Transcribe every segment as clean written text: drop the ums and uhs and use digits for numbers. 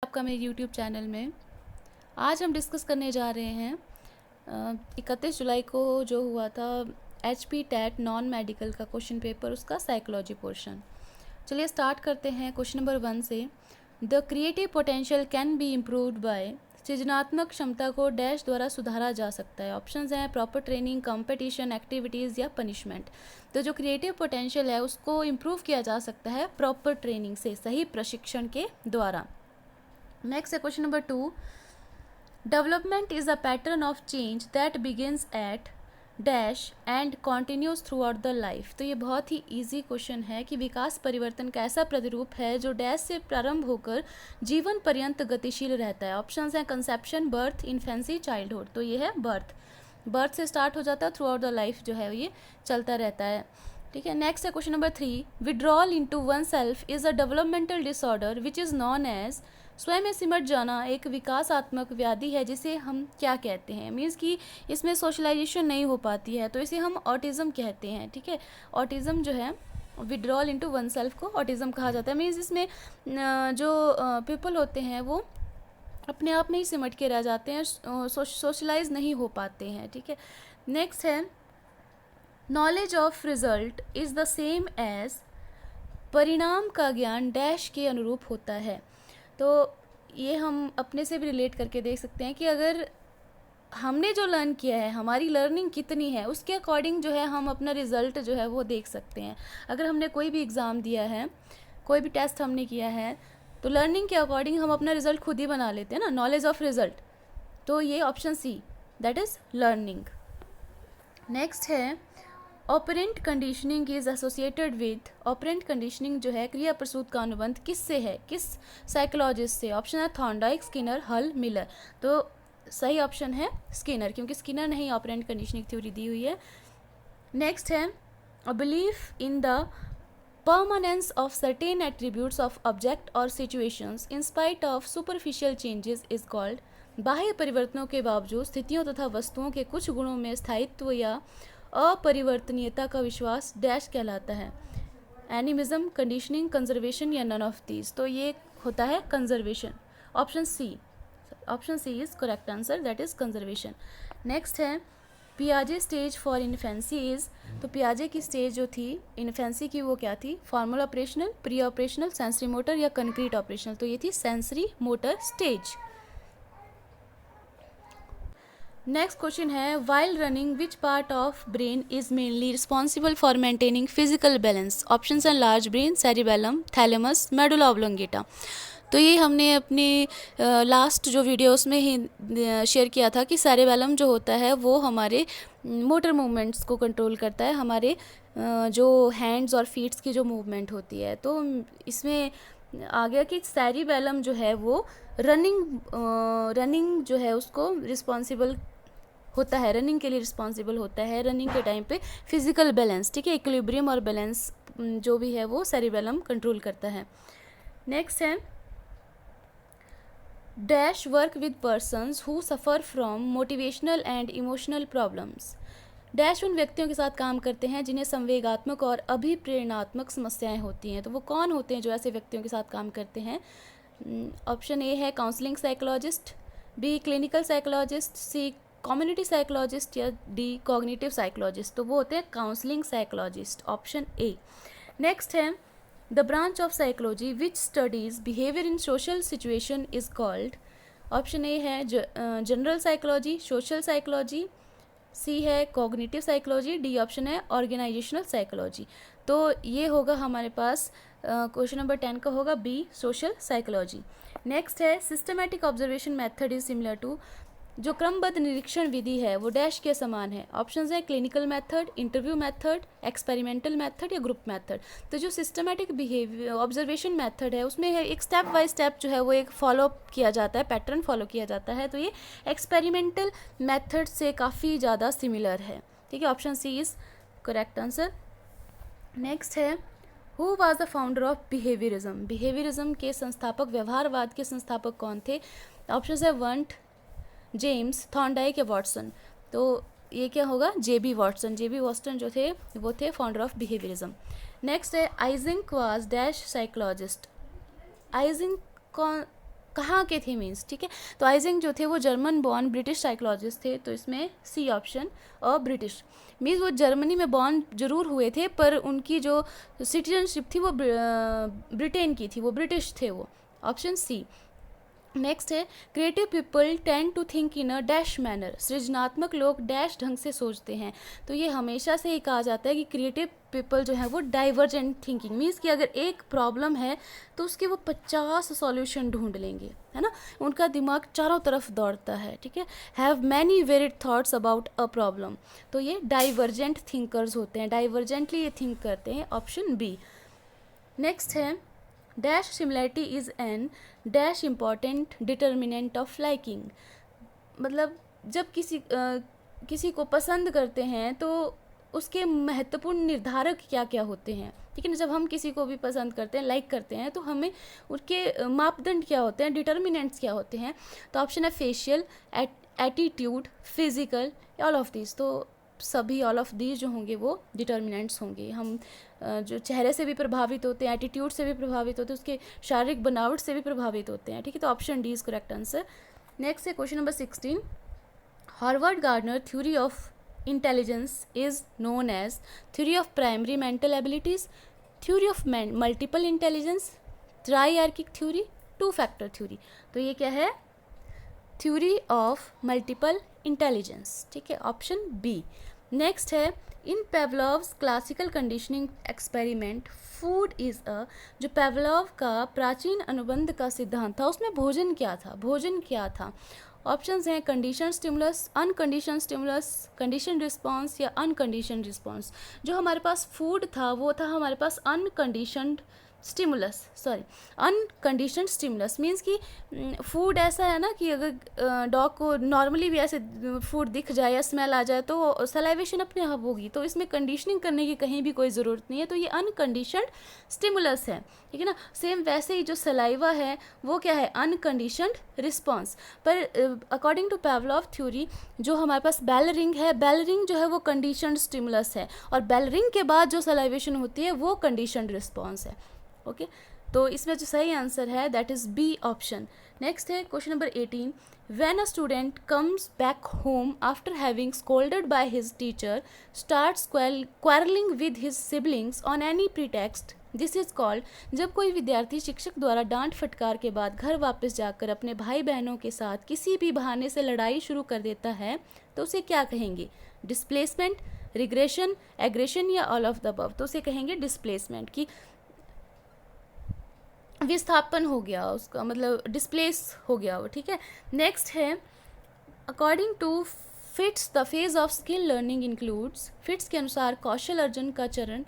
आपका मेरे YouTube channel में। आज हम डिस्कस करने जा रहे हैं 31 जुलाई को जो हुआ था HP टेट नॉन मेडिकल का क्वेश्चन पेपर, उसका साइकोलॉजी पोर्शन। चलिए स्टार्ट करते हैं क्वेश्चन नंबर 1 से। The creative potential can be improved by, सृजनात्मक क्षमता को डैश द्वारा सुधारा जा सकता है। ऑप्शंस हैं प्रॉपर ट्रेनिंग, कंपटीशन, एक्टिविटीज़ या पनिशमेंट। तो जो क्रिएटिव पोटेंशियल है उसको इम्प्रूव किया जा सकता है प्रॉपर ट्रेनिंग से, सही प्रशिक्षण के द्वारा। नेक्स्ट है question number 2। Development is a pattern of change that begins at dash and continues through out the life. तो ये बहुत ही इजी क्वेश्चन है कि विकास परिवर्तन का ऐसा प्रतिरूप है जो डैश से प्रारंभ होकर जीवन पर्यंत गतिशील रहता है। ऑप्शंस हैं कंसेप्शन, बर्थ, इन्फेंसी, चाइल्डहुड। तो ये है बर्थ से स्टार्ट हो जाता है, थ्रू आउट द लाइफ जो है ये चलता रहता है। ठीक है। नेक्स्ट है question number 3। Withdrawal into one self is a developmental disorder which is known as. स्वयं में सिमट जाना एक विकासात्मक व्याधि है जिसे हम क्या कहते हैं। मीन्स कि इसमें सोशलाइजेशन नहीं हो पाती है तो इसे हम ऑटिज़म कहते हैं। ठीक है। ऑटिज़म जो है, विड्रॉल इनटू वन सेल्फ को ऑटिज़म कहा जाता है। मीन्स इसमें जो पीपल होते हैं वो अपने आप में ही सिमट के रह जाते हैं, सोशलाइज नहीं हो पाते हैं। ठीक है। नेक्स्ट है knowledge of result is the same as, परिणाम का ज्ञान डैश के अनुरूप होता है। तो ये हम अपने से भी रिलेट करके देख सकते हैं कि अगर हमने जो लर्न किया है, हमारी लर्निंग कितनी है, उसके अकॉर्डिंग जो है हम अपना रिज़ल्ट जो है वो देख सकते हैं। अगर हमने कोई भी एग्ज़ाम दिया है, कोई भी टेस्ट हमने किया है, तो लर्निंग के अकॉर्डिंग हम अपना रिज़ल्ट खुद ही बना लेते हैं ना, नॉलेज ऑफ रिज़ल्ट। तो ये option C, that is learning. Next है operant conditioning is associated with. Operant conditioning जो है क्रिया प्रसूत का अनुबंध किससे है, किस साइकोलॉजिस्ट से। ऑप्शन है थॉर्नडाइक, स्किनर, हल, मिलर। तो सही ऑप्शन है स्किनर, क्योंकि स्किनर ने ही ऑपरेंट कंडीशनिंग थ्योरी दी हुई है। नेक्स्ट है a belief in the permanence of certain attributes of object और situations in spite of superficial changes is called. बाह्य परिवर्तनों के बावजूद स्थितियों तथा वस्तुओं के कुछ गुणों में स्थायित्व या अपरिवर्तनीयता का विश्वास डैश कहलाता है। एनिमिज्म, कंडीशनिंग, कंजर्वेशन या नन ऑफ दीज। तो ये होता है conservation. Option C is correct answer, that is conservation. Next है पियाजे स्टेज फॉर इन्फेंसी इज। तो पियाजे की स्टेज जो थी इन्फेंसी की वो क्या थी, formal operational, pre operational, sensory motor या कंक्रीट ऑपरेशनल। तो ये थी sensory motor stage. Next question है while running which part of brain is mainly responsible for maintaining physical balance. Options हैं large brain, cerebellum, thalamus, medulla oblongata. तो ये हमने अपनी लास्ट जो वीडियो उसमें ही शेयर किया था कि सेरिबेलम जो होता है वो हमारे मोटर मूवमेंट्स को कंट्रोल करता है, हमारे जो हैंड्स और फीट्स की जो मूवमेंट होती है। तो इसमें आ गया कि सेरिबेलम जो है वो रनिंग जो है उसको रिस्पॉन्सिबल होता है, रनिंग के लिए रिस्पॉन्सिबल होता है, रनिंग के टाइम पे फिजिकल बैलेंस, ठीक है, इक्विलिब्रियम और बैलेंस जो भी है वो सेरिबेलम कंट्रोल करता है। नेक्स्ट है dash work with persons who suffer from motivational and emotional problems. Dash उन व्यक्तियों के साथ काम करते हैं जिन्हें संवेगात्मक और अभिप्रेरणात्मक समस्याएं होती हैं। तो वो कौन होते हैं जो ऐसे व्यक्तियों के साथ काम करते हैं। ऑप्शन ए है counselling psychologist, B clinical psychologist, C community psychologist या डी कॉग्निटिव साइकोलॉजिस्ट। तो वो होते हैं counselling psychologist, option A. Next है the branch of psychology which studies behaviour in social situation is called. Option A है general psychology, social psychology, C है cognitive psychology, D option है organisational psychology. तो ये होगा हमारे पास क्वेश्चन नंबर 10 का होगा बी, सोशल साइकोलॉजी। नेक्स्ट है systematic observation method is similar to. जो क्रमबद्ध निरीक्षण विधि है वो डैश के समान है। ऑप्शंस हैं clinical method, interview method, experimental method या ग्रुप मेथड। तो जो सिस्टमैटिक बिहेवियर ऑब्जर्वेशन मेथड है उसमें है एक स्टेप बाय स्टेप जो है वो एक फॉलो किया जाता है, पैटर्न फॉलो किया जाता है। तो ये एक्सपेरिमेंटल मेथड से काफ़ी ज़्यादा सिमिलर है। ठीक है, option C is correct answer. Next है who was the founder of behaviourism. Behaviourism के संस्थापक, व्यवहारवाद के संस्थापक कौन थे। ऑप्शन है वंट, जेम्स, थॉर्नडाइक या वॉटसन। तो ये क्या होगा, जेबी वॉटसन। जेबी वॉटसन जो थे वो थे फाउंडर ऑफ बिहेवियरिज्म। नेक्स्ट है आइजिंक वाज डैश साइकोलॉजिस्ट। आइजिंक कहाँ के थे मीन्स, ठीक है। तो आइजेंक जो थे वो जर्मन बॉर्न ब्रिटिश साइकोलॉजिस्ट थे, तो इसमें सी ऑप्शन, और ब्रिटिश मीन्स वो जर्मनी में बॉर्न जरूर हुए थे पर उनकी जो सिटीजनशिप थी वो ब्रिटेन की थी, वो ब्रिटिश थे वो, ऑप्शन सी। नेक्स्ट है creative people tend to think in a dash manner, सृजनात्मक लोग डैश ढंग से सोचते हैं। तो ये हमेशा से ही कहा जाता है कि क्रिएटिव पीपल जो है वो डाइवर्जेंट थिंकिंग मीन्स कि अगर एक प्रॉब्लम है तो उसके वो 50 सॉल्यूशन ढूंढ लेंगे, है ना, उनका दिमाग चारों तरफ दौड़ता है, ठीक है। Have many varied thoughts about a problem, तो ये डाइवर्जेंट थिंकर्स होते हैं, डाइवर्जेंटली ये थिंक करते हैं, ऑप्शन बी। नेक्स्ट है dash similarity is an dash important determinant of liking, मतलब जब किसी को पसंद करते हैं तो उसके महत्वपूर्ण निर्धारक क्या क्या होते हैं, ठीक है ना। जब हम किसी को भी पसंद करते हैं, लाइक करते हैं, तो हमें उसके मापदंड क्या होते हैं, डिटर्मिनेंट्स क्या होते हैं। तो ऑप्शन है facial, attitude, physical, all of this. तो सभी ऑल ऑफ दीज जो होंगे वो डिटर्मिनेंट्स होंगे। हम जो चेहरे से भी प्रभावित होते हैं, एटीट्यूड से भी प्रभावित होते हैं, उसके शारीरिक बनावट से भी प्रभावित होते हैं, ठीक है। तो option D is correct answer. Next है question number 16, Harvard Gardner theory of intelligence is known as theory of primary mental abilities, theory of multiple intelligence, triarchic theory, two factor theory. तो ये क्या है, थ्योरी ऑफ मल्टीपल इंटेलिजेंस, ठीक है, option B. Next है in Pavlov's classical conditioning experiment food is a, जो Pavlov का प्राचीन अनुबंध का सिद्धांत था उसमें भोजन क्या था, भोजन क्या था। ऑप्शंस हैं condition stimulus, uncondition stimulus, condition response या अनकंडीशन रिस्पॉन्स। जो हमारे पास फूड था वो था हमारे पास unconditioned stimulus, sorry uncondition stimulus means कि फूड ऐसा है ना कि अगर डॉग को नॉर्मली भी ऐसे फूड दिख जाए या स्मेल आ जाए तो सलाइवेशन अपने आप होगी, तो इसमें कंडीशनिंग करने की कहीं भी कोई ज़रूरत नहीं है, तो ये अनकंडीशनड स्टिमुलस है, ठीक है ना। सेम वैसे ही जो सलाइवा है वो क्या है, अनकंडीशनड रिस्पॉन्स। पर अकॉर्डिंग टू पेवलोव थ्योरी जो हमारे पास बेल रिंग है, बेल रिंग जो है वो कंडीशनड स्टिमुलस है, और बेल रिंग के बाद जो सलाइवेशन होती है वो कंडीशनड रिस्पॉन्स है, ओके। तो इसमें जो सही आंसर है that is B option. Next है question number 18, when a student comes back home after having scolded by his teacher starts quarrelling with his siblings on any pretext, this is called, जब कोई विद्यार्थी शिक्षक द्वारा डांट फटकार के बाद घर वापस जाकर अपने भाई बहनों के साथ किसी भी बहाने से लड़ाई शुरू कर देता है तो उसे क्या कहेंगे, डिस्प्लेसमेंट, रिग्रेशन, एग्रेशन या ऑल ऑफ द अबव। तो उसे कहेंगे डिस्प्लेसमेंट, की विस्थापन हो गया उसका, मतलब डिस्प्लेस हो गया वो, ठीक है। नेक्स्ट है according to Fitts the phase of skill learning includes, Fitts के अनुसार कौशल अर्जन का चरण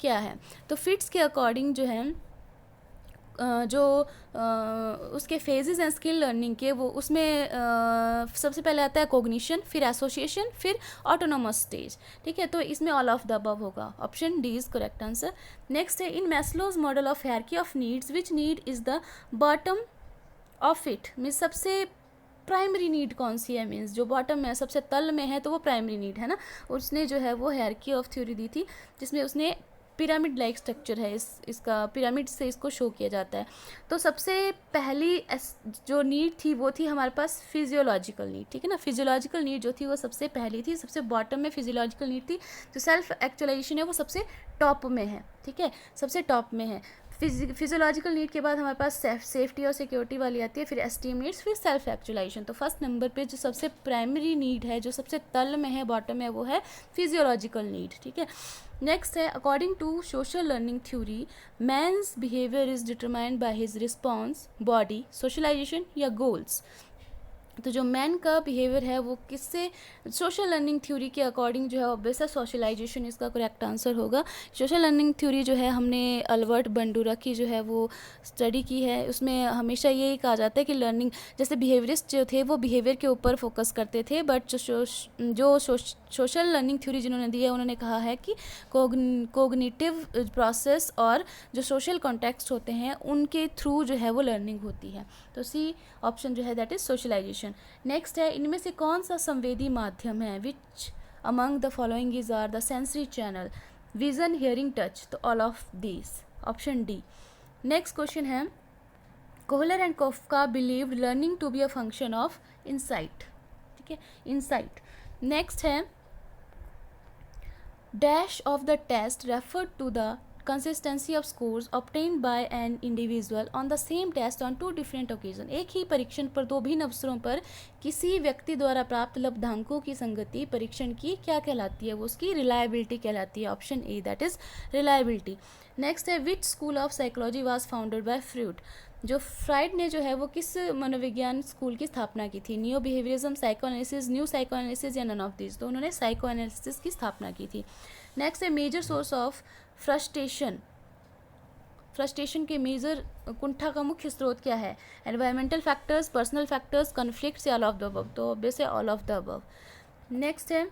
क्या है। तो फिट्स के अकॉर्डिंग जो है उसके फेजेस हैं स्किल लर्निंग के, वो उसमें सबसे पहले आता है कोग्निशन, फिर एसोसिएशन, फिर ऑटोनोमस स्टेज, ठीक है। तो इसमें ऑल ऑफ द अबव होगा, option D is correct answer. Next है in Maslow's model of hierarchy of needs which need is the bottom of it, means सबसे प्राइमरी नीड कौन सी है, मीन्स जो बॉटम में है, सबसे तल में है, तो वो प्राइमरी नीड है ना। उसने जो है वो हायरार्की ऑफ थ्योरी दी थी जिसमें उसने पिरामिड लाइक स्ट्रक्चर है इसका पिरामिड से इसको शो किया जाता है। तो सबसे पहली जो नीड थी वो थी हमारे पास फिजियोलॉजिकल नीड, ठीक है ना। फिजियोलॉजिकल नीड जो थी वो सबसे पहली थी, सबसे बॉटम में फिजियोलॉजिकल नीड थी। जो सेल्फ एक्चुअलाइजेशन है वो सबसे टॉप में है, ठीक है, सबसे टॉप में है। फिजियोलॉजिकल नीड के बाद हमारे पास सेफ्टी और सिक्योरिटी वाली आती है, फिर एस्टीम नीड्स, फिर सेल्फ एक्चुअलाइजेशन। तो फर्स्ट नंबर पे जो सबसे प्राइमरी नीड है, जो सबसे तल में है, बॉटम में, वो है फिजियोलॉजिकल नीड, ठीक है। नेक्स्ट है according to social learning theory man's behaviour is determined by his response, body, socialisation या गोल्स। तो जो मैन का बिहेवियर है वो किससे, सोशल लर्निंग थ्योरी के अकॉर्डिंग जो है ऑब्वियस है सोशलाइजेशन इसका करेक्ट आंसर होगा। सोशल लर्निंग थ्योरी जो है हमने अल्बर्ट बंडूरा की जो है वो स्टडी की है, उसमें हमेशा यही कहा जाता है कि लर्निंग, जैसे बिहेवियरिस्ट जो थे वो बिहेवियर के ऊपर फोकस करते थे, बट जो सोशल लर्निंग थ्योरी जिन्होंने दी है उन्होंने कहा है कि कोग्निटिव प्रोसेस और जो सोशल कॉन्टेक्स्ट होते हैं उनके थ्रू जो है वो लर्निंग होती है। तो सी ऑप्शन जो है दैट इज सोशलाइजेशन। नेक्स्ट है इनमें से कौन सा संवेदी माध्यम है, which among the following is are the sensory channel, vision, hearing, touch. तो all of these, option D. Next question है Kohler and Koffka believed learning to be a function of insight, ठीक है, इंसाइट। नेक्स्ट है dash of the test refer to the consistency of scores obtained by an individual on the same test on two different occasions। एक ही परीक्षण पर दो भिन्न अवसरों पर किसी व्यक्ति द्वारा प्राप्त लब्धांकों की संगति परीक्षण की क्या कहलाती है, वो उसकी रिलायबिलिटी कहलाती है। Option A, that is reliability. Next है which school of psychology was founded by Freud. जो फ्राइड ने जो है वो किस मनोविज्ञान स्कूल की स्थापना की थी, neo behaviourism, psychoanalysis, new psychoanalysis या नन ऑफ दिस। तो उन्होंने साइकोएनालिसिस की स्थापना की थी। नेक्स्ट है major source of frustration. Frustration के मेजर कुंठा का मुख्य स्रोत क्या है, environmental factors, personal factors, conflicts या ऑल ऑफ द अबव। तो ऑब्वियस है all of the above. Next है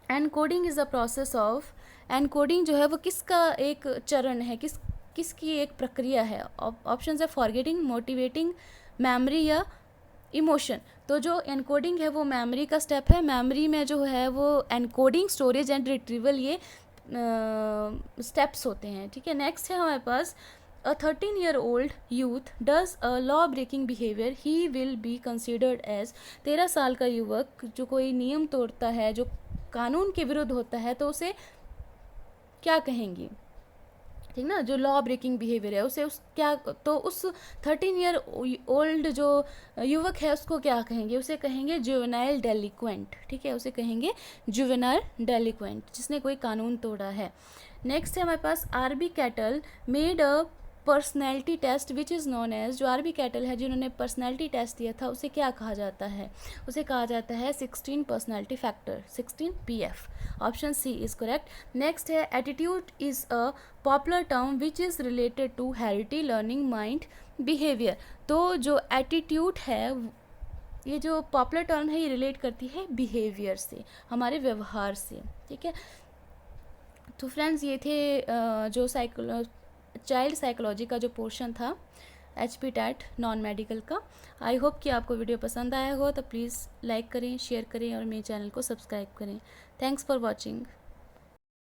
encoding is a process of, encoding जो है वो किसका एक चरण है, किसकी एक प्रक्रिया है। ऑप्शन है फॉरगेटिंग, मोटिवेटिंग, मेमोरी या इमोशन। तो जो एनकोडिंग है वो मेमोरी का स्टेप है। मेमोरी में जो है वो एनकोडिंग, स्टोरेज एंड रिट्रीवल ये स्टेप्स होते हैं, ठीक है। नेक्स्ट है हमारे पास अ 13-year-old youth does a law breaking behavior, he will be considered as। 13 साल का युवक जो कोई नियम तोड़ता है, जो कानून के विरुद्ध होता है, तो उसे क्या कहेंगे, ठीक ना। जो लॉ ब्रेकिंग बिहेवियर है उसे उस क्या, तो उस 13-year-old जो युवक है उसको क्या कहेंगे, उसे कहेंगे जुवेनाइल डेलिक्वेंट, ठीक है, उसे कहेंगे जुवेनाइल डेलिक्वेंट, जिसने कोई कानून तोड़ा है। नेक्स्ट है हमारे पास R B Cattell made a personality test which is known as. जो आरबी कैटल है जिन्होंने पर्सनैलिटी टेस्ट दिया था उसे क्या कहा जाता है, उसे कहा जाता है 16 personality factor, 16 PF। Option C is correct. Next है attitude is a popular term which is related to heredity, learning, mind, behaviour. तो जो एटीट्यूड है ये जो पॉपुलर टर्म है ये रिलेट करती है बिहेवियर से, हमारे व्यवहार से, ठीक है। तो फ्रेंड्स ये थे जो चाइल्ड साइकोलॉजी का जो पोर्शन था HP टैट नॉन मेडिकल का। आई होप कि आपको वीडियो पसंद आया हो, तो प्लीज़ लाइक करें, शेयर करें और मेरे चैनल को सब्सक्राइब करें। Thanks for watching.